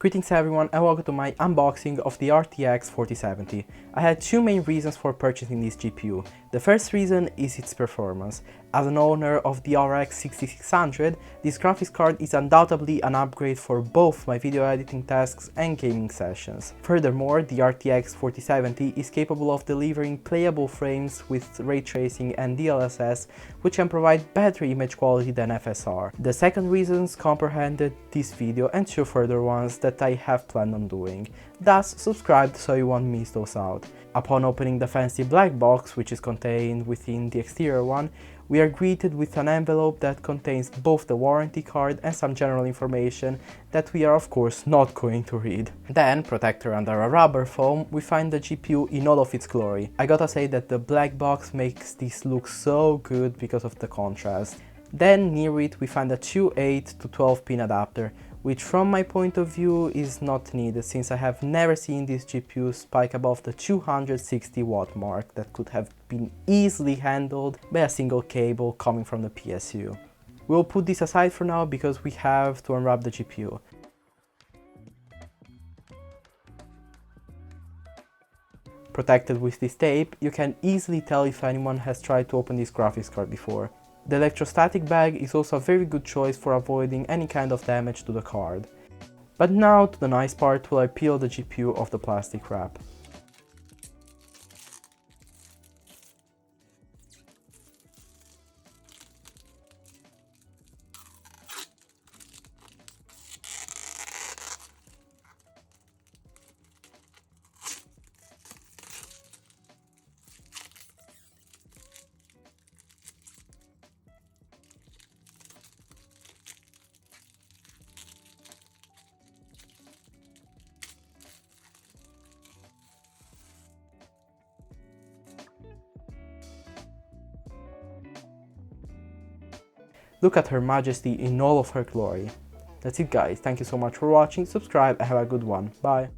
Greetings everyone and welcome to my unboxing of the RTX4070. I had two main reasons for purchasing this GPU. The first reason is its performance. As an owner of the RX6600, this graphics card is undoubtedly an upgrade for both my video editing tasks and gaming sessions. Furthermore, the RTX4070 is capable of delivering playable frames with ray tracing and DLSS, which can provide better image quality than FSR. The second reasons comprehended this video and two further ones that I have planned on doing. Thus, subscribe so you won't miss those out. Upon opening the fancy black box, which is contained within the exterior one, we are greeted with an envelope that contains both the warranty card and some general information that we are of course not going to read. Then, protected under a rubber foam, we find the GPU in all of its glory. I gotta say that the black box makes this look so good because of the contrast. Then near it we find a 2.8 to 12 pin adapter, which from my point of view is not needed since I have never seen this GPU spike above the 260 watt mark that could have been easily handled by a single cable coming from the PSU. We'll put this aside for now because we have to unwrap the GPU. Protected with this tape, you can easily tell if anyone has tried to open this graphics card before. The electrostatic bag is also a very good choice for avoiding any kind of damage to the card. But now to the nice part where I peel the GPU off the plastic wrap. Look at Her Majesty in all of her glory. That's it guys, thank you so much for watching, subscribe and have a good one, bye!